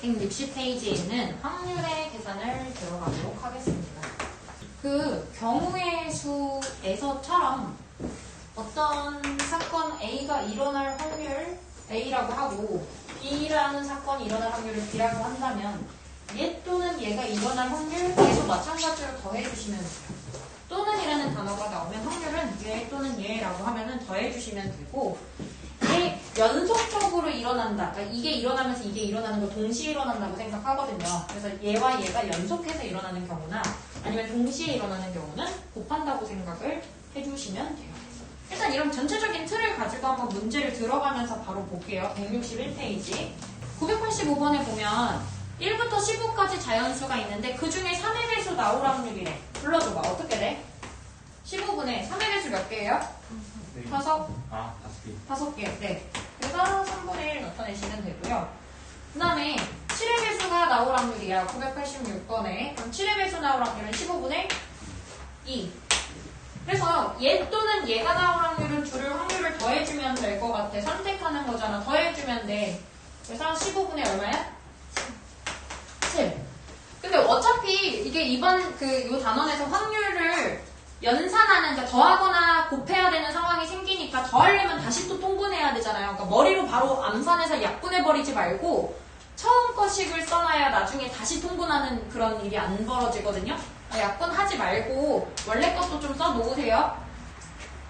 160페이지에 있는 확률의 계산을 들어가도록 하겠습니다. 그 경우의 수에서처럼 어떤 사건 A가 일어날 확률 A라고 하고 B라는 사건이 일어날 확률을 B라고 한다면 얘 또는 얘가 일어날 확률 계속 마찬가지로 더해주시면 돼요. 또는이라는 단어가 나오면 확률은 얘 또는 얘라고 하면은 더해주시면 되고 이게 연속적으로 일어난다. 그러니까 이게 일어나면서 이게 일어나는 거 동시에 일어난다고 생각하거든요. 그래서 얘와 얘가 연속해서 일어나는 경우나 아니면 동시에 일어나는 경우는 곱한다고 생각을 해주시면 돼요. 일단 이런 전체적인 틀을 가지고 한번 문제를 들어가면서 바로 볼게요. 161페이지 985번에 보면 1부터 15까지 자연수가 있는데 그 중에 3의 배수 나올 확률이래. 불러줘봐. 어떻게 돼? 15분에 3의 배수 몇 개예요? 다섯? 다섯 개. 네. 그래서 3분의 1 나타내시면 되고요. 그 다음에 7의 배수가 나올 확률이야. 986번에. 그럼 7의 배수 나올 확률은 15분의 2. 그래서 얘 또는 얘가 나올 확률은 둘을 확률을 더해주면 될 것 같아. 선택하는 거잖아. 더해주면 돼. 그래서 15분의 얼마야? 7. 근데 어차피 이게 이번 요 단원에서 확률을 연산하는, 그러니까 더하거나 곱해야 되는 상황이 생기니까 더하려면 다시 또 통분해야 되잖아요. 그러니까 머리로 바로 암산해서 약분해버리지 말고 처음 거 식을 써놔야 나중에 다시 통분하는 그런 일이 안 벌어지거든요. 약분하지 말고 원래 것도 좀 써놓으세요.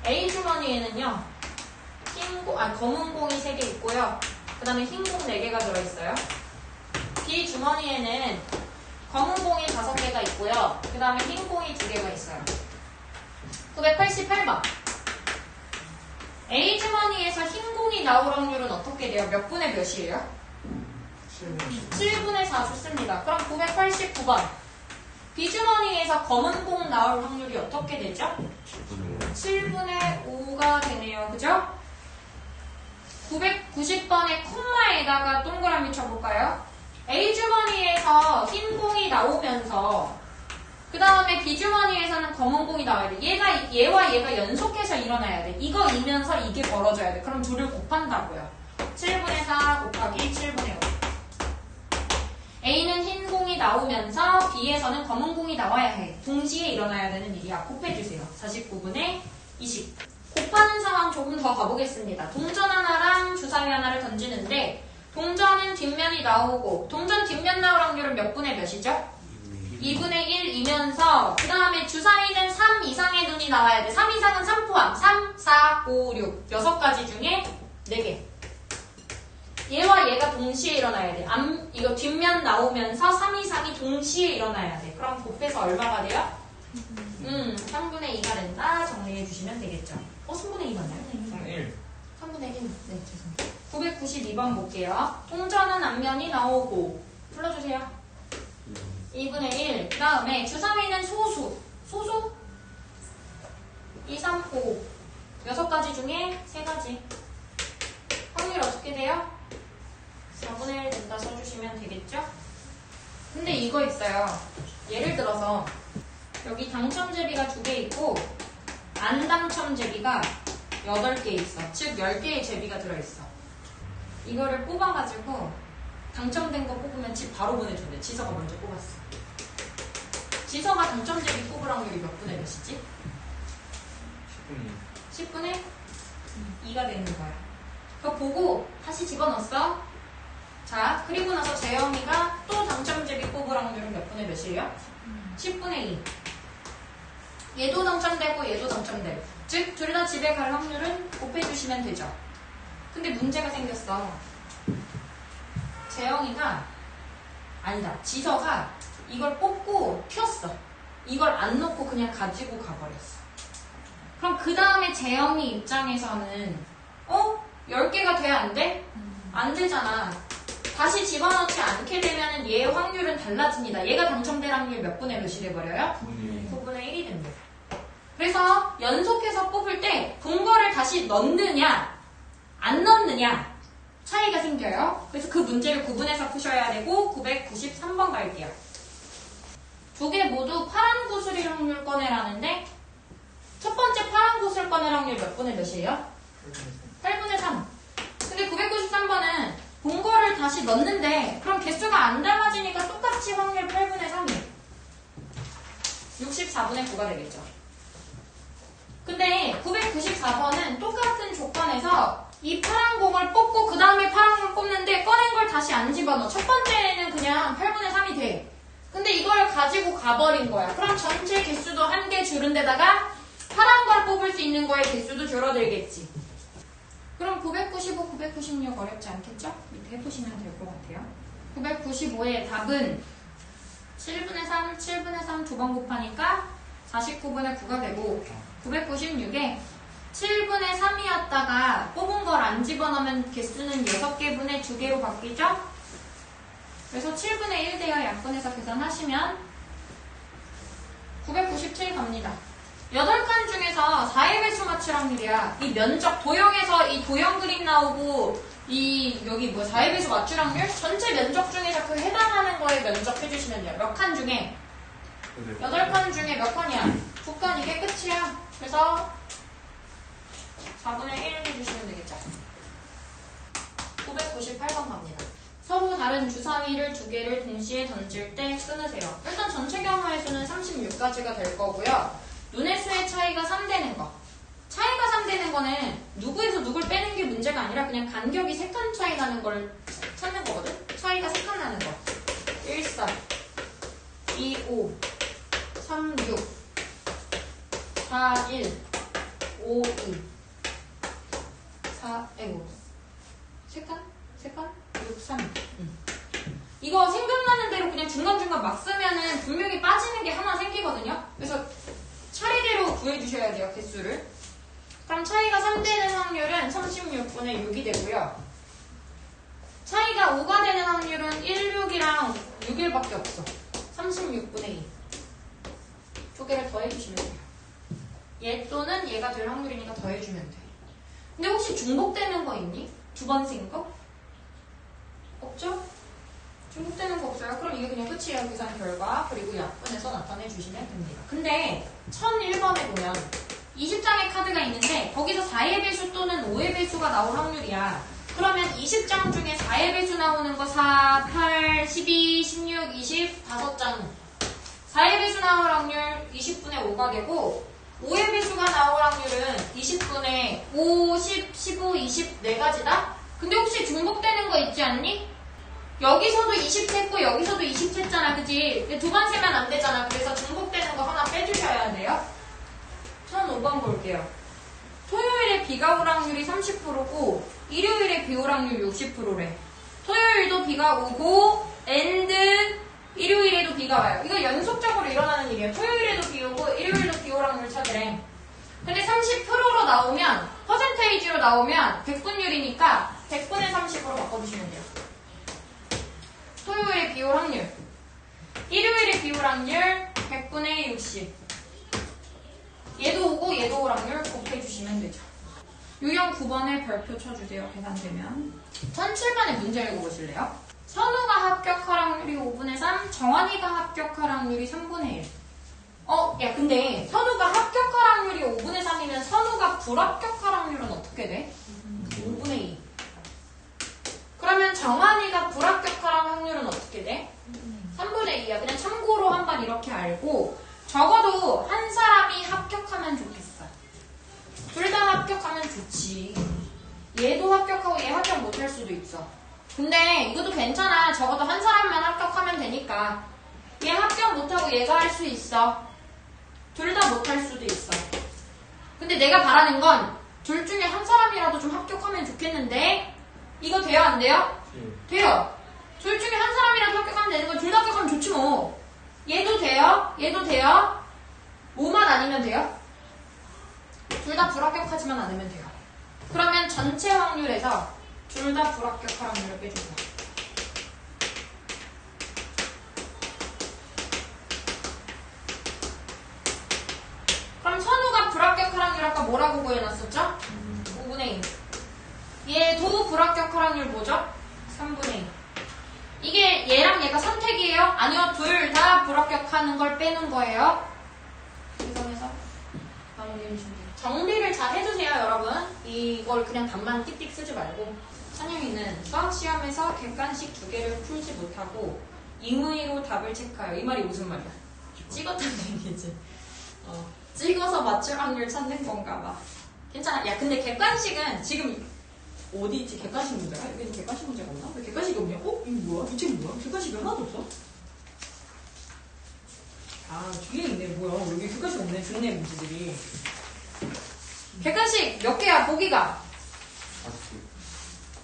A 주머니에는요, 검은 공이 3개 있고요. 그 다음에 흰 공 4개가 들어있어요. B 주머니에는 검은 공이 5개가 있고요. 그 다음에 흰 공이 2개가 있어요. 988번. A 주머니에서 흰 공이 나올 확률은 어떻게 돼요? 몇 분의 몇이에요? 7분의 4 좋습니다. 그럼 989번. B 주머니에서 검은 공 나올 확률이 어떻게 되죠? 7분의 5가 되네요. 그죠? 990번의 콤마에다가 동그라미 쳐볼까요? A 주머니에서 흰 공이 나오면서 그 다음에 B 주머니에서는 검은 공이 나와야 돼. 얘와 얘가 연속해서 일어나야 돼. 이거이면서 이게 벌어져야 돼. 그럼 둘을 곱한다고요. 7분의 4 곱하기 7분의 5. A는 흰 공이 나오면서 B에서는 검은 공이 나와야 해. 동시에 일어나야 되는 일이야. 곱해주세요. 49분의 20. 곱하는 상황 조금 더 가보겠습니다. 동전 하나랑 주사위 하나를 던지는데 동전은 뒷면이 나오고 동전 뒷면 나올 확률은 몇 분의 몇이죠? 2분의 1이면서 그 다음에 주사위는 3 이상의 눈이 나와야 돼. 3 이상은 3 포함. 3, 4, 5, 6. 6가지 중에 4개. 얘와 얘가 동시에 일어나야 돼. 이거 뒷면 나오면서 3 이상이 동시에 일어나야 돼. 그럼 곱해서 얼마가 돼요? 3분의 2가 된다. 정리해 주시면 되겠죠. 3분의 2 맞나요? 3분의 1. 3분의 1. 네, 죄송해요. 992번 볼게요. 동전은 앞면이 나오고 풀어주세요. 2분의 1. 그 다음에 주사위는 소수. 소수? 2, 3, 5. 6가지 중에 3가지. 확률 어떻게 돼요? 4분의 1 된다 써주시면 되겠죠? 근데 이거 있어요. 예를 들어서 여기 당첨제비가 2개 있고 안 당첨제비가 8개 있어. 즉 10개의 제비가 들어있어. 이거를 뽑아가지고 당첨된 거 뽑으면 집 바로 보내준대. 지서가 먼저 뽑았어. 지서가 당첨제비 뽑을 확률이 몇 분의 몇이지? 10분의 2가 되는 거야. 그거 보고 다시 집어넣었어. 자, 그리고 나서 재영이가 또 당첨제비 뽑을 확률은 몇 분의 몇이에요? 10분의 2. 얘도 당첨되고 얘도 당첨되고. 즉, 둘 다 집에 갈 확률은 곱해주시면 되죠. 근데 문제가 생겼어. 지서가 이걸 뽑고 튀었어. 이걸 안 넣고 그냥 가지고 가버렸어. 그럼 그 다음에 재영이 입장에서는 10개가 돼야 안 돼? 안 되잖아. 다시 집어넣지 않게 되면 얘의 확률은 달라집니다. 얘가 당첨될 확률 몇 분의 몇이 돼버려요? 9분의 1이 됩니다. 그래서 연속해서 뽑을 때 분거를 다시 넣느냐 안 넣느냐 차이가 생겨요. 그래서 그 문제를 구분해서 푸셔야 되고 993번 갈게요. 2개 모두 파란 구슬일 확률 꺼내라는데 첫 번째 파란 구슬 꺼낼 확률 몇 분의 몇이에요? 8분의 3. 근데 993번은 본거를 개수를 다시 넣는데 그럼 개수가 안 닮아지니까 똑같이 확률 8분의 3이에요. 64분의 9가 되겠죠. 근데 994번은 똑같은 조건에서 이 파란 공을 뽑고 그 다음에 파란 공 뽑는데 꺼낸 걸 다시 안 집어넣어. 첫 번째는 그냥 8분의 3이 돼. 근데 이걸 가지고 가버린 거야. 그럼 전체 개수도 한 개 줄은 데다가 파란 걸 뽑을 수 있는 거에 개수도 줄어들겠지. 그럼 995, 996 어렵지 않겠죠? 밑에 해보시면 될 것 같아요. 995의 답은 7분의 3, 7분의 3 두 번 곱하니까 49분의 9가 되고 996에 7분의 3이었다가 뽑은 걸 안 집어넣으면 개수는 6개분의 2개로 바뀌죠? 그래서 7분의 1 돼요. 약분해서 계산하시면 997 갑니다. 8칸 중에서 4의 배수 맞출 확률이야. 이 면적, 도형에서 이 도형 그림 나오고 여기 4의 배수 맞출 확률? 전체 면적 중에서 그 해당하는 거에 면적 해주시면 돼요. 몇 칸 중에? 8칸 중에 몇 칸이야? 2칸 이게 끝이야. 그래서 4분의 1 해주시면 되겠죠. 998번 갑니다. 서로 다른 주사위를 2개를 동시에 던질 때 끊으세요. 일단 전체 경우의 수는 36가지가 될 거고요. 눈의 수의 차이가 3되는 거. 차이가 3되는 거는 누구에서 누굴 빼는 게 문제가 아니라 그냥 간격이 3칸 차이 나는 걸 찾는 거거든? 차이가 3칸 나는 거. 1, 4, 2, 5, 3, 6, 4, 1, 5, 2, 4, 3칸? 3칸? 6, 3. 이거 생각나는 대로 그냥 중간중간 막 쓰면은 분명히 빠지는 게 하나 생기거든요? 그래서 차례대로 구해주셔야 돼요, 개수를. 그럼 차이가 3되는 확률은 36분의 6이 되고요. 차이가 5가 되는 확률은 16이랑 6일밖에 없어. 36분의 2. 두 개를 더해주시면 돼요. 얘 또는 얘가 될 확률이니까 더해주면 돼. 근데 혹시 중복되는 거 있니? 두 번 쓴 거? 없죠? 중복되는 거 없어요? 그럼 이게 그냥 끝이에요. 계산 결과. 그리고 약분해서 나타내 주시면 됩니다. 근데 1001번에 보면 20장의 카드가 있는데 거기서 4의 배수 또는 5의 배수가 나올 확률이야. 그러면 20장 중에 4의 배수 나오는 거 4, 8, 12, 16, 20, 5장. 4의 배수 나올 확률 20분의 5가 되고 5의 배수가 나올 확률은 20분의 5, 10, 15, 20 4가지다? 근데 혹시 중복되는 거 있지 않니? 여기서도 20 했고 여기서도 20 했잖아, 그치? 두 번 세면 안 되잖아. 그래서 중복되는 거 하나 빼주셔야 돼요. 1005번 볼게요. 토요일에 비가 올 확률이 30%고 일요일에 비 올 확률 60%래. 토요일도 비가 오고 일요일에도 비가 와요. 이거 연속적으로 일어나는 일이에요. 토요일에도 비 오고 일요일도 비 올 확률 찾으래. 근데 30%로 나오면 퍼센테이지로 나오면 100분율이니까 100분의 30으로 바꿔주시면 돼요. 토요일에 비 올 확률, 일요일에 비 올 확률 100분의 60. 얘도 오고 얘도 올 확률 곱해주시면 되죠. 유형 9번에 별표 쳐주세요. 계산되면. 1007번의 문제 읽어보실래요? 선우가 합격할 확률이 5분의 3, 정환이가 합격할 확률이 3분의 1. 야 근데 선우가 합격할 확률이 5분의 3이면 선우가 불합격할 확률은 어떻게 돼? 5분의 2. 그러면 정환이가 불합격할 확률은 어떻게 돼? 3분의 2야. 그냥 참고로 한번 이렇게 알고 적어도 한 사람이 합격하면 좋겠어. 둘 다 합격하면 좋지. 얘도 합격하고 얘 합격 못할 수도 있어. 근데 이것도 괜찮아. 적어도 한 사람만 합격하면 되니까. 얘 합격 못하고 얘가 할 수 있어. 둘 다 못할 수도 있어. 근데 내가 바라는 건 둘 중에 한 사람이라도 좀 합격하면 좋겠는데 이거 돼요? 안 돼요? 돼요. 둘 중에 한 사람이라도 합격하면 되는 건 둘 다 합격하면 좋지 뭐. 얘도 돼요? 얘도 돼요? 5만 아니면 돼요? 둘 다 불합격하지만 않으면 돼요. 그러면 전체 확률에서 둘 다 불합격할 확률을 빼줍니다. 그럼 선우가 불합격할 확률 아까 뭐라고 구해놨었죠? 5분의 2. 얘도 불합격할 확률 뭐죠? 3분의 2. 이게 얘랑 얘가 선택이에요? 아니요, 둘 다 불합격하는 걸 빼는 거예요. 그래서 마무리해주시면 돼요. 정리를 잘 해주세요, 여러분. 이걸 그냥 답만 띡띡 쓰지 말고. 찬영이는 수학시험에서 객관식 2개를 풀지 못하고 임의로 답을 체크하여. 이 말이 무슨 말이야? 찍었다는 얘기지. 찍어서 맞출 확률 찾는 건가 봐. 괜찮아. 야, 근데 객관식은 지금 어디 있지? 객관식 문제가? 여기 객관식 문제가 없나? 왜 객관식이 없냐? 이거 뭐야? 이 책 뭐야? 객관식이 하나도 없어? 아, 뒤에 있네. 뭐야? 여기 객관식 없네. 좋네, 문제들이. 객관식 몇 개야, 보기가?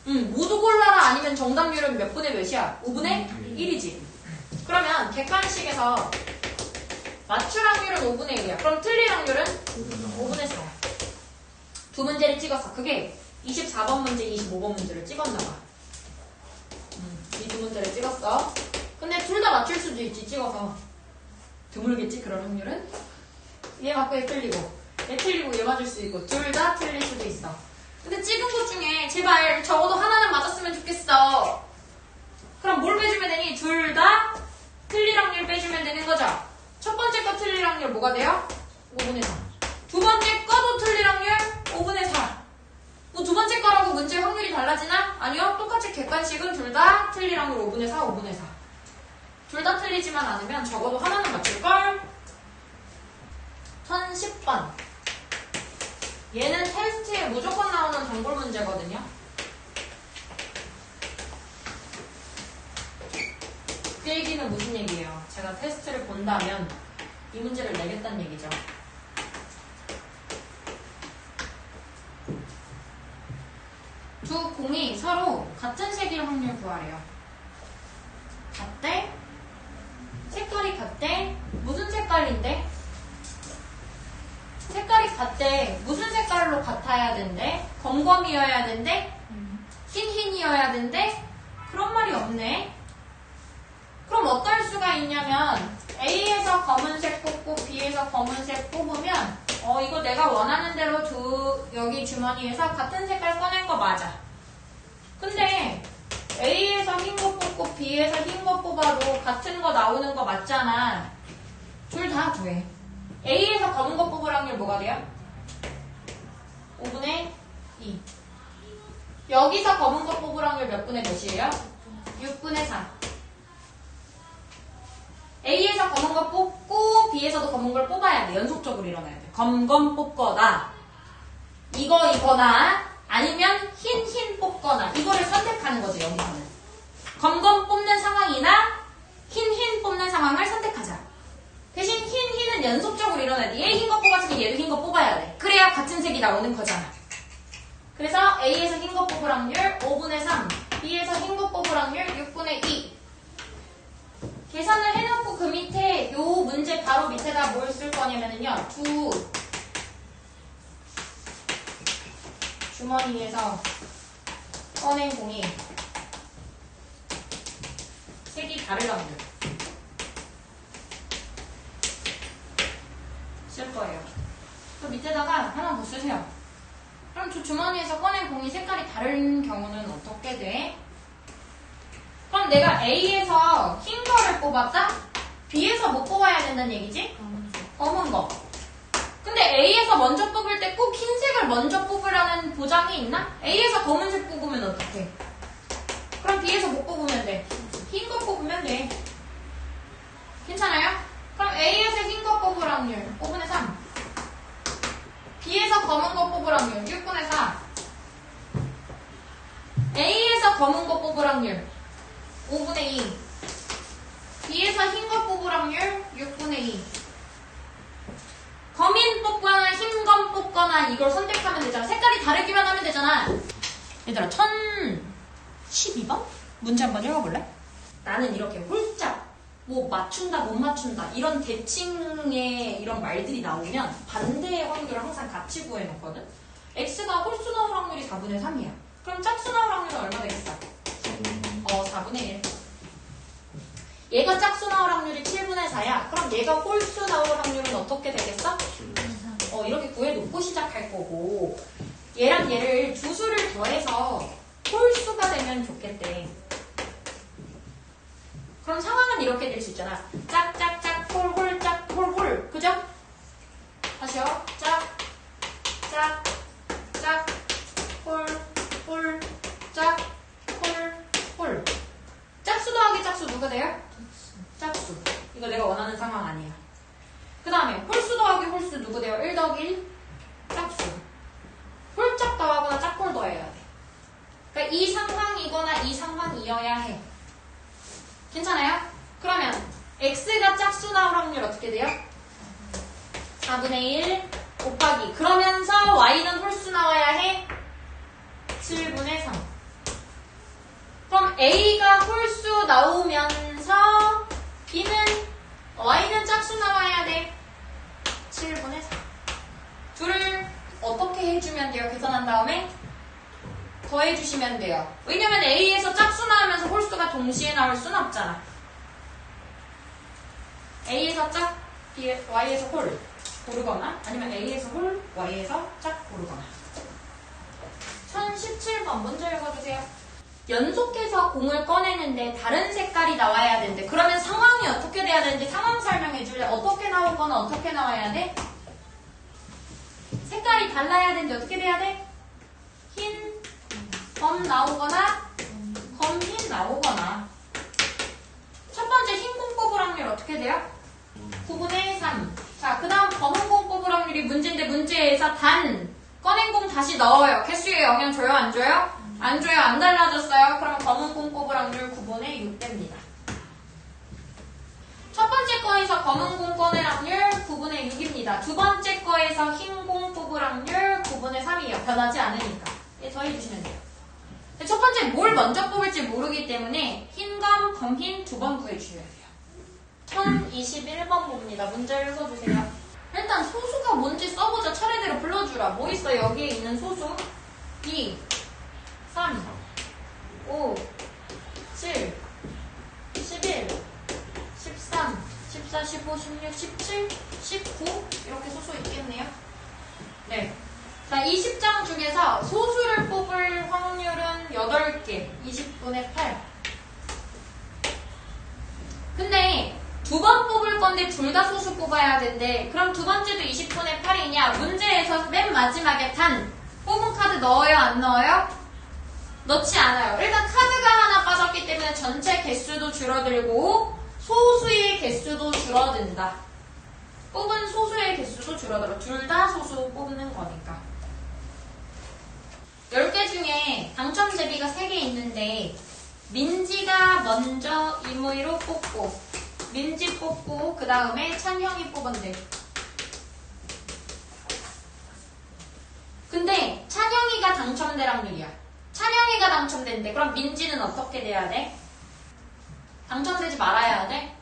모두 골라라 아니면 정답률은 몇 분의 몇이야? 5분의 1이지. 그러면 객관식에서 맞출 확률은 5분의 1이야. 그럼 틀릴 확률은 5분의 4. 두 문제를 찍었어. 그게 24번 문제, 25번 문제를 찍었나 봐. 이 두 문제를 찍었어. 근데 둘 다 맞출 수도 있지, 찍어서. 드물겠지, 그런 확률은? 얘 맞고 얘 틀리고, 얘 틀리고 얘 맞을 수 있고, 둘 다 틀릴 수도 있어. 근데 찍은 것 중에 제발 적어도 하나는 맞았으면 좋겠어. 그럼 뭘 빼주면 되니? 둘 다 틀릴 확률 빼주면 되는 거죠. 첫 번째 거 틀릴 확률 뭐가 돼요? 5분의 4. 두 번째 거도 틀릴 확률 5분의 4. 뭐 두 번째 거라고 문제 확률이 달라지나? 아니요. 똑같이 객관식은 둘 다 틀릴 확률 5분의 4, 5분의 4. 둘 다 틀리지만 않으면 적어도 하나는 맞출걸? 1010번. 얘는 테스트에 무조건 나오는 단골 문제거든요. 그 얘기는 무슨 얘기예요? 제가 테스트를 본다면 이 문제를 내겠다는 얘기죠. 두 공이 서로 같은 색일 확률 구하래요. 같대? 색깔이 같대? 무슨 색깔인데? 색깔이 같대. 무슨 색깔로 같아야 된대? 검검이어야 된대? 흰이어야 된대? 그런 말이 없네. 그럼 어떨 수가 있냐면 A에서 검은색 뽑고 B에서 검은색 뽑으면 이거 내가 원하는 대로 여기 주머니에서 같은 색깔 꺼낸 거 맞아. 근데 A에서 흰 거 뽑고 B에서 흰 거 뽑아도 같은 거 나오는 거 맞잖아. 둘 다 구해. A에서 검은 거 뽑을 확률 뭐가 돼요? 5분의 2. 여기서 검은 거 뽑을 확률 몇 분의 몇이에요? 6분의 4. A에서 검은 거 뽑고 B에서도 검은 걸 뽑아야 돼. 연속적으로 일어나야 돼. 검검 뽑거나 이거나 아니면 흰 뽑거나 이거를 선택하는 거죠. 여기서는 검검 뽑는 상황이나 흰 뽑는 상황을 선택하자. 대신 흰은 연속적으로 일어나야 돼. 얘 흰 거 뽑았으면 얘도 흰 거 뽑아야 돼. 그래야 같은 색이 나오는 거잖아. 그래서 A에서 흰 거 뽑을 확률 5분의 3, B에서 흰 거 뽑을 확률 6분의 2. 계산을 해놓고 그 밑에 요 문제 바로 밑에다 뭘 쓸 거냐면요. 두 주머니에서 꺼낸 공이 색이 다를 확률 쓸 거예요. 그 밑에다가 하나 더 쓰세요. 그럼 저 주머니에서 꺼낸 공이 색깔이 다른 경우는 어떻게 돼? 그럼 내가 A에서 흰 거를 뽑았다? B에서 못 뽑아야 된다는 얘기지? 검은 거. 근데 A에서 먼저 뽑을 때 꼭 흰색을 먼저 뽑으라는 보장이 있나? A에서 검은색 뽑으면 어떡해? 그럼 B에서 못 뽑으면 돼. 흰 거 뽑으면 돼. 괜찮아요? 그럼 A에서 흰 거 뽑을 확률 5분의 3. B에서 검은 거 뽑을 확률 6분의 4. A에서 검은 거 뽑을 확률 5분의 2. B에서 흰 거 뽑을 확률 6분의 2. 검인 뽑거나 흰검 뽑거나 이걸 선택하면 되잖아. 색깔이 다르기만 하면 되잖아. 얘들아 1012번? 문제 한번 읽어볼래? 나는 이렇게 홀짝 뭐 맞춘다 못 맞춘다 이런 대칭의 이런 말들이 나오면 반대의 확률을 항상 같이 구해놓거든. X가 홀수 나올 확률이 4분의 3이야. 그럼 짝수 나올 확률은 얼마 되겠어? 4분의 1. 얘가 짝수 나올 확률이 7분의 4야. 그럼 얘가 홀수 나올 확률은 어떻게 되겠어? 이렇게 구해놓고 시작할 거고 얘랑 얘를 두 수를 더해서 홀수가 되면 좋겠대. 그럼 상황은 이렇게 될 수 있잖아. 짝짝짝 홀홀 짝 홀홀. 그죠? 다시요. 짝 짝 짝 홀홀 짝 짝수 누가 돼요? 짝수. 이거 내가 원하는 상황 아니야. 그 다음에 홀수 더하기 홀수 누구 돼요? 1 더하기 1 짝수. 홀짝 더하거나 짝홀 더해야 돼. 그러니까 이 상황이거나 이 상황이어야 해. 괜찮아요? 그러면 x가 짝수 나올 확률 어떻게 돼요? 4분의 1 곱하기 그러면서 y는 홀수 나와야 해 7분의 3. 그럼 a가 홀수 나오면서 y는 짝수 나와야 돼 7분의 3. 둘을 어떻게 해주면 돼요? 계산한 다음에 더해주시면 돼요. 왜냐면 a에서 짝수 나오면서 홀수가 동시에 나올 수는 없잖아. a에서 짝, y에서 홀 고르거나 아니면 a에서 홀, y에서 짝 고르거나. 1017번 문제 읽어주세요. 연속해서 공을 꺼내는데 다른 색깔이 나와야 되는데 그러면 상황이 어떻게 돼야 되는지 상황 설명해 줄래? 어떻게 나오거나 어떻게 나와야 돼? 색깔이 달라야 되는데 어떻게 돼야 돼? 흰, 검 나오거나 검흰 나오거나. 첫 번째 흰 공 뽑을 확률 어떻게 돼요? 9분의 3. 자, 그 다음 검은 공 뽑을 확률이 문제인데 문제에서 단 꺼낸 공 다시 넣어요. 개수에 영향 줘요? 안 줘요? 안 줘요. 안 달라졌어요. 그럼 검은 공 뽑을 확률 9분의 6 됩니다. 첫 번째 거에서 검은 공 꺼낼 확률 9분의 6입니다. 두 번째 거에서 흰 공 뽑을 확률 9분의 3이에요. 변하지 않으니까. 더해주시면 돼요. 첫 번째 뭘 먼저 뽑을지 모르기 때문에 흰검, 검흰 두 번 구해주셔야 돼요. 1021번 봅니다. 문제 읽어주세요. 일단 소수가 뭔지 써보자. 차례대로 불러주라. 뭐 있어? 여기에 있는 소수 2, 3, 5, 7, 11, 13, 14, 15, 16, 17, 19 이렇게 소수 있겠네요. 네. 자, 20장 중에서 소수를 뽑을 확률은 8개, 20분의 8. 근데 두 번 뽑을 건데 둘 다 소수 뽑아야 된대. 그럼 두 번째도 20분의 8이냐? 문제에서 맨 마지막에 단 뽑은 카드 넣어요? 안 넣어요? 넣지 않아요. 일단 카드가 하나 빠졌기 때문에 전체 개수도 줄어들고 소수의 개수도 줄어든다. 뽑은 소수의 개수도 줄어들어. 둘 다 소수 뽑는 거니까. 10개 중에 당첨 대비가 3개 있는데 민지가 먼저 이무이로 뽑고 민지 뽑고 그 다음에 찬형이 뽑은대. 근데 찬형이가 당첨될 확률이야. 찬형이가 당첨된대. 그럼 민지는 어떻게 돼야 돼? 당첨되지 말아야 돼?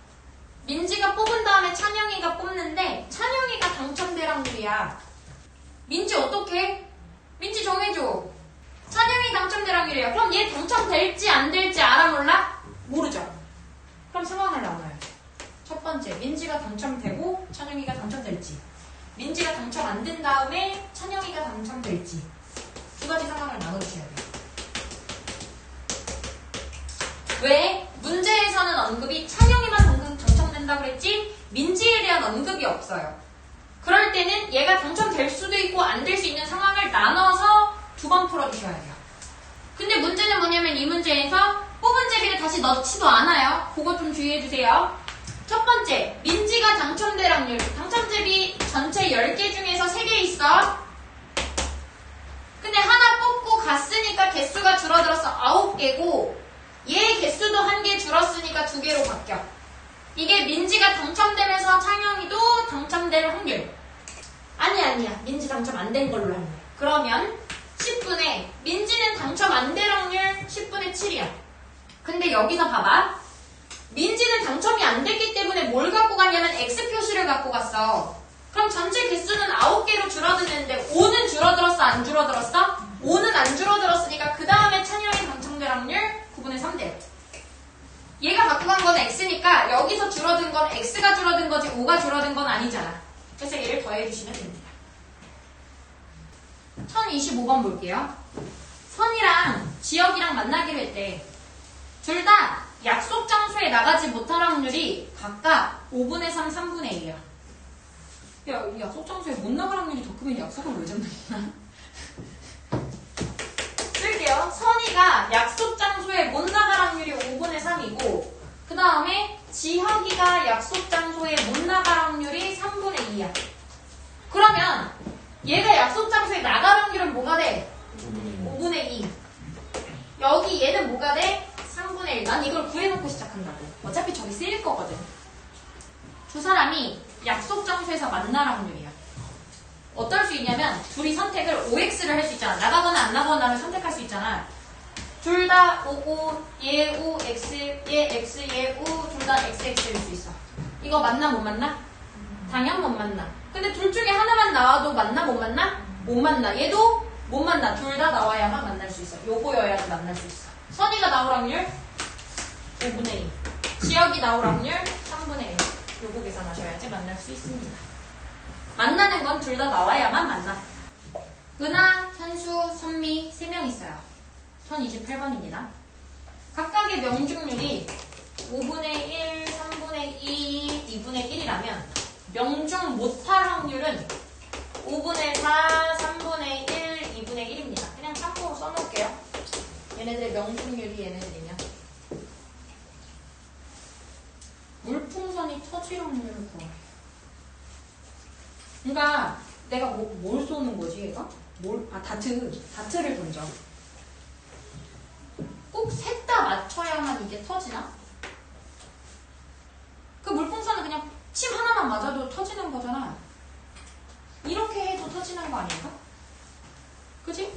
민지가 뽑은 다음에 찬형이가 뽑는데 찬형이가 당첨될 확률이야. 민지 어떡해? 민지 정해줘. 찬형이 당첨될 확률이야. 그럼 얘 당첨될지 안 될지 알아 몰라? 모르죠. 그럼 상황을 나눠요. 첫 번째, 민지가 당첨되고 찬영이가 당첨될지. 민지가 당첨 안 된 다음에 찬영이가 당첨될지. 두 가지 상황을 나눠주셔야 돼요. 왜? 문제에서는 언급이 찬영이만 당첨된다고 그랬지 민지에 대한 언급이 없어요. 그럴 때는 얘가 당첨될 수도 있고 안 될 수 있는 상황을 나눠서 두 번 풀어주셔야 돼요. 근데 문제는 뭐냐면 이 문제에서 뽑은 제비를 다시 넣지도 않아요. 그거 좀 주의해주세요. 첫 번째, 민지가 당첨될 확률. 당첨 제비 전체 10개 중에서 3개 있어. 근데 하나 뽑고 갔으니까 개수가 줄어들어서 9개고 얘 개수도 1개 줄었으니까 2개로 바뀌어. 이게 민지가 당첨되면서 창영이도 당첨될 확률. 아니야. 민지 당첨 안 된 걸로 할래. 그러면 10분의 민지는 당첨 안 될 확률 10분의 7이야. 근데 여기서 봐봐. 민지는 당첨이 안 됐기 때문에 뭘 갖고 갔냐면 X 표시를 갖고 갔어. 그럼 전체 개수는 9개로 줄어드는데 5는 줄어들었어? 안 줄어들었어? 5는 안 줄어들었으니까 그 다음에 찬영이 당첨될 확률 9분의 3 돼요. 얘가 갖고 간 건 X니까 여기서 줄어든 건 X가 줄어든 거지 5가 줄어든 건 아니잖아. 그래서 얘를 더해주시면 됩니다. 1025번 볼게요. 선이랑 지혁이랑 만나기로 했대. 둘 다 약속 장소에 나가지 못할 확률이 각각 5분의 3, 3분의 1이야. 야, 이 약속 장소에 못 나갈 확률이 더 크면 약속을 왜 잡는 거야? 쓸게요. 선이가 약속 장소에 못 나갈 확률이 5분의 3이고 다음에 지혁이가 약속 장소에 못 나갈 확률이 3분의 2야. 그러면 얘가 약속 장소에 나갈 확률은 뭐가 돼? 5분의 2. 여기 얘는 뭐가 돼? 3분의 1. 난 이걸 구해놓고 시작한다고. 어차피 저기 쓰일 거거든. 두 사람이 약속 장소에서 만날 확률이야. 어떨 수 있냐면 둘이 선택을 OX를 할 수 있잖아. 나가거나 안 나가거나를 선택할 수 있잖아. 둘 다 O, 얘 O, X, 얘 X, 얘 O, 둘 다 XX일 수 있어. 이거 만나 못 만나? 당연 못 만나. 근데 둘 중에 하나만 나와도 만나 못 만나? 못 만나. 얘도 못 만나. 둘 다 나와야만 만날 수 있어. 요거여야지 만날 수 있어. 선이가 나올 확률 5분의 2. 지역이 나올 확률 3분의 1. 요거 계산하셔야지 만날 수 있습니다. 만나는 건 둘 다 나와야만 만나. 은하, 현수, 선미 3명 있어요. 1028번입니다. 각각의 명중률이 5분의 1, 3분의 2, 2분의 1이라면 명중 못할 확률은 5분의 4, 3분의 1, 2분의 1입니다. 그냥 참고로 써놓을게요. 얘네들의 명중률이 얘네들이면 물풍선이 터질 확률을 구해요. 그러니까 내가 뭘 쏘는 거지 얘가? 다트를 던져. 꼭 셋 다 맞춰야만 이게 터지나? 그 물풍선은 그냥 침 하나만 맞아도 터지는 거잖아. 이렇게 해도 터지는 거 아닌가? 그지?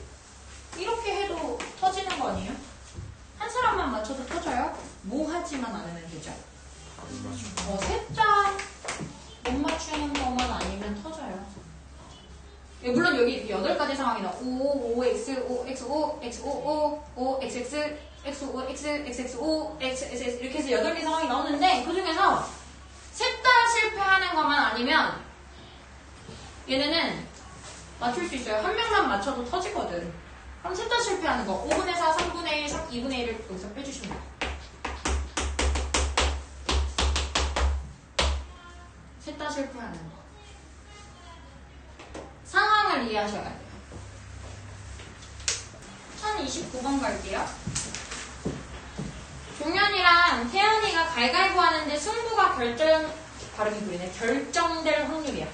이렇게 해도 터지는 거 아니에요? 한 사람만 맞춰도 터져요? 뭐 하지만 않으면 되죠? 셋 다 못 맞추는 것만 아니면 터져요. 물론 여기 8가지 상황이 나와. O, O, X, O, X, O, X, O, O, O, X, X, X, O, X, X, X, O, X, X, X 이렇게 해서 8개 상황이 나오는데 그 중에서 셋 다 실패하는 것만 아니면 얘네는 맞출 수 있어요. 한 명만 맞춰도 터지거든. 그럼 셋 다 실패하는 거. 5분의 4, 3분의 1, 2분의 1을 여기서 빼주시면 돼요. 셋 다 실패하는 거. 상황을 이해하셔야 돼요. 1029번 갈게요. 종현이랑 태연이가 가위바위보 하는데 승부가 발음이 보이네. 결정될 확률이야.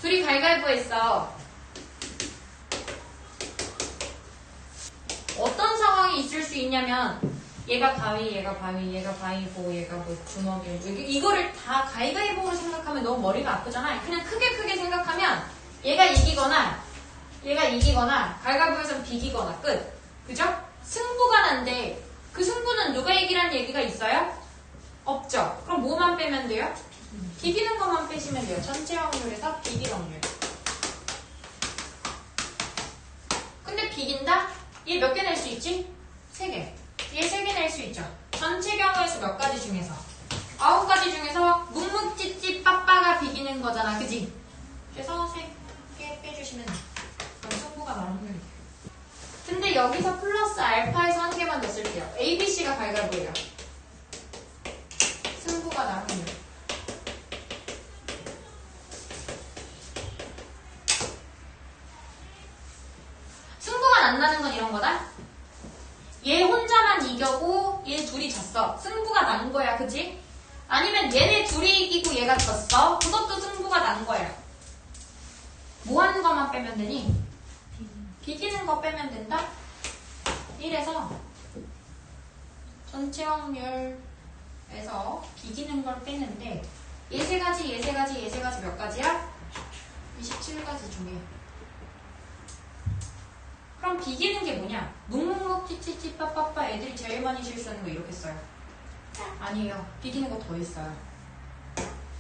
둘이 가위바위보 했어. 어떤 상황이 있을 수 있냐면 얘가 가위, 얘가 바위, 얘가 바위보, 얘가 뭐 주먹이 이거를 다 가위바위보로 생각하면 너무 머리가 아프잖아. 그냥 크게 생각하면 얘가 이기거나 가위바위보에서는 비기거나 끝. 그죠? 승부가 난데 그 승부는 누가 이기란 얘기가 있어요? 없죠. 그럼 뭐만 빼면 돼요? 비기는 것만 빼시면 돼요. 전체 확률에서 비길 확률. 근데 비긴다? 얘 몇 개 낼 수 있지? 3개. 얘 3개 낼 수 있죠. 전체 경우에서 몇 가지 중에서 9가지 중에서 묵묵찌찌 빠빠가 비기는 거잖아. 그지? 그래서 3개 빼주시면 그럼 승부가 나올 확률이 돼요. 근데 여기서 플러스 알파에서 한 개만 더 쓸게요. A, B, C가 가위바위보예요. 승부가 나올 확률. 승부가 안 나는 건 이런 거다. 얘 혼자만 이겨고 얘 둘이 졌어. 승부가 난 거야. 그치? 아니면 얘네 둘이 이기고 얘가 졌어. 그것도 승부가 난 거야. 뭐 하는 것만 빼면 되니? 비기는 거 빼면 된다? 이래서 전체 확률에서 비기는 걸 빼는데 얘 3가지, 얘 3가지, 얘 3가지 몇 가지야? 27가지 중에. 그럼 비기는 게 뭐냐? 묵묵묵 찌찌찌 빠빠빠 애들이 제일 많이 실수하는 거 이렇게 써요. 아니에요. 비기는 거 더 있어요.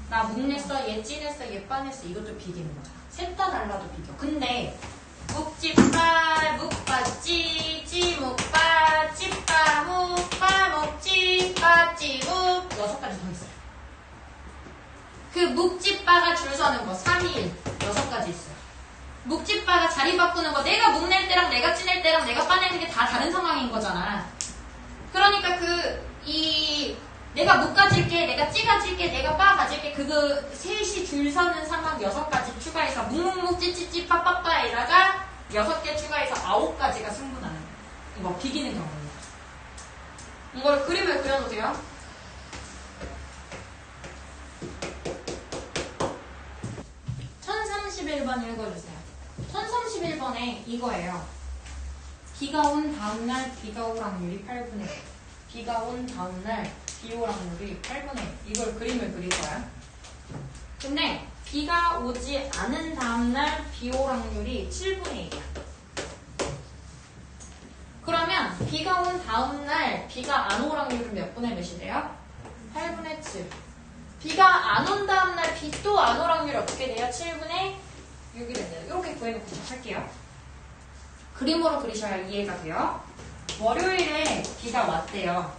나 묵냈어, 얘 찌냈어, 얘 빠냈어. 이것도 비기는 거잖아. 셋 다 달라도 비겨. 근데 묵찌빠 묵빠 찌찌 묵빠 찌빠 묵빠 묵찌빠 찌묵 6가지 더 있어요. 그 묵찌빠가 줄 서는 거 3일 6가지 있어요. 묵찌빠가 자리 바꾸는 거 내가 묵낼 때랑 내가 찌낼 때랑 내가 빠내는 게 다 다른 상황인 거잖아. 그러니까 내가 묵 가질게, 내가 찌 가질게, 내가 빠 가질게 그거 셋이 줄 서는 상황 6가지 추가해서 묵묵묵 찌찌찌 빠빠빠에다가 6개 추가해서 9가지가 승부나는 이거 비기는 경우입니다. 이걸 그림을 그려놓으세요. (1031번) 읽어주세요. 1031번에 이거예요. 비가 온 다음날 비가 올 확률이 8분의 1. 비가 온 다음날 비 올 확률이 8분의 1. 이걸 그림을 그릴 거야. 근데 비가 오지 않은 다음날 비 올 확률이 7분의 1이야. 그러면 비가 온 다음날 비가 안 올 확률은 몇 분의 몇이래요? 8분의 7. 비가 안 온 다음날 비 또 안 올 확률이 어떻게 돼요? 7분의 6이 된대요. 이렇게 구해놓고 할게요. 그림으로 그리셔야 이해가 돼요. 월요일에 비가 왔대요.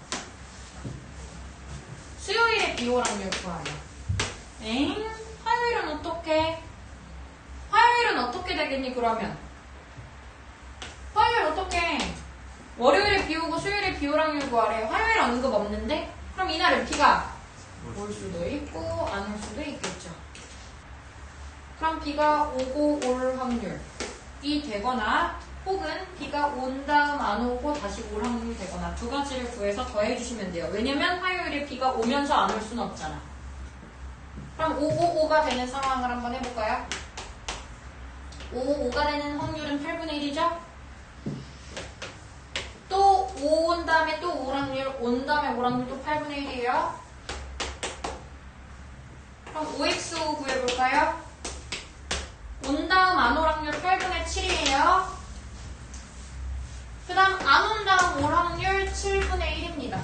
수요일에 비 올 확률 구하래요. 화요일은 어떻게? 화요일은 어떻게 되겠니 그러면? 화요일 어떻게? 월요일에 비 오고 수요일에 비 올 확률 구하래. 화요일 언급 없는데? 그럼 이날은 비가 올 수도 있고 안 올 수도 있겠죠. 그럼 비가 오고 올 확률이 되거나 혹은 비가 온 다음 안 오고 다시 올 확률이 되거나 두 가지를 구해서 더해주시면 돼요. 왜냐면 화요일에 비가 오면서 안 올 수는 없잖아. 그럼 555가 되는 상황을 한번 해볼까요? 555가 되는 확률은 8분의 1이죠? 또 5 온 다음에 또 올 확률, 온 다음에 올 확률도 8분의 1이에요. 그럼 5x5 구해볼까요? 온 다음 안 올 확률 8분의 7이에요. 그 다음 안 온 다음 올 확률 7분의 1입니다.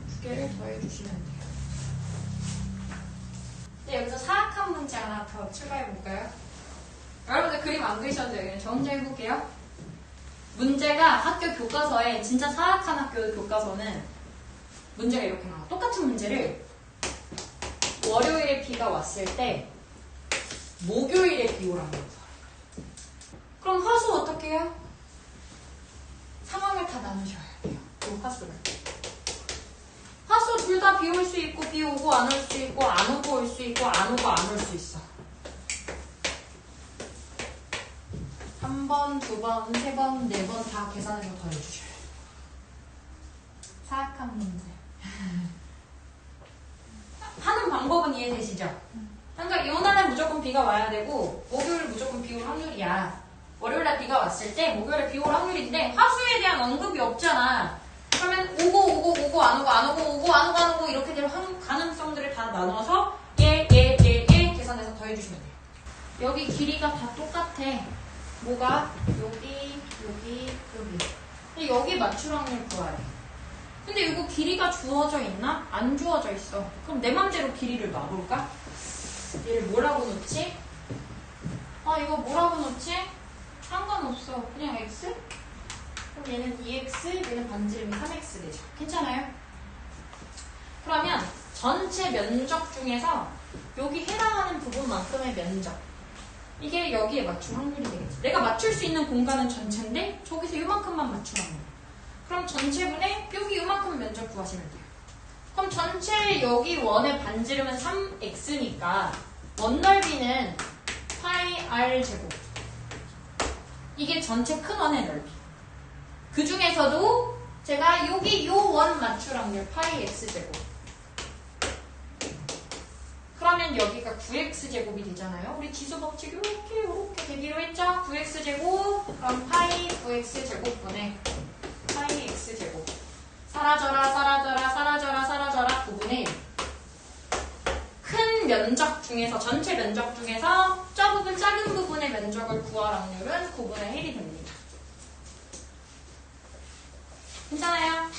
두 개를 더해주시면 돼요. 네, 여기서 사악한 문제 하나 더 출발해볼까요? 여러분들 그림 안 그리셔도 돼요. 그냥 저 혼자 해볼게요. 문제가 학교 교과서에 진짜 사악한 학교 교과서는 문제가 이렇게 나와. 똑같은 문제를 월요일에 비가 왔을 때 목요일에 비 오라는 거예요. 그럼 화수 어떻게 해요? 상황을 다 나누셔야 돼요. 그 화수를. 화수 둘 다 비 올 수 있고 비 오고 안 올 수 있고 안 오고 올 수 있고 안 오고 안 올 수 있어. 한 번, 두 번, 세 번, 네 번 다 계산해서 더해주셔야 돼요. 사악한 문제. 하는 방법은 이해되시죠? 그러니까 이날은 무조건 비가 와야 되고 목요일 무조건 비 올 확률이야. 월요일날 비가 왔을 때 목요일에 비 올 확률인데 화수에 대한 언급이 없잖아. 그러면 오고 안 오고 안 오고 오고 안 오고 안 오고 이렇게 될 가능성들을 다 나눠서 얘 계산해서 더해주시면 돼요. 여기 길이가 다 똑같아. 뭐가? 여기. 근데 여기 맞출 확률 구하래. 근데 이거 길이가 주어져 있나? 안 주어져 있어. 그럼 내 맘대로 길이를 놔볼까? 얘를 뭐라고 놓지? 이거 뭐라고 놓지? 상관없어. 그냥 x? 그럼 얘는 2x, 얘는 반지름이 3x 되죠. 괜찮아요? 그러면 전체 면적 중에서 여기 해당하는 부분만큼의 면적, 이게 여기에 맞출 확률이 되겠지. 내가 맞출 수 있는 공간은 전체인데 저기서 이만큼만 맞추라는 거야. 그럼 전체분의 여기 이만큼 면적 구하시면 돼요. 그럼 전체 여기 원의 반지름은 3x니까 원 넓이는 파이 r 제곱. 이게 전체 큰 원의 넓이. 그 중에서도 제가 여기 요 원 맞출 확률 파이 x 제곱. 그러면 여기가 9x 제곱이 되잖아요. 우리 지수 법칙 이렇게 되기로 했죠? 9x 제곱. 그럼 파이 9x 제곱분의 파이 x 제곱. 사라져라 9분의 1. 큰 면적 중에서, 전체 면적 중에서 저 부분 작은 부분의 면적을 구할 확률은 9분의 1이 됩니다. 괜찮아요?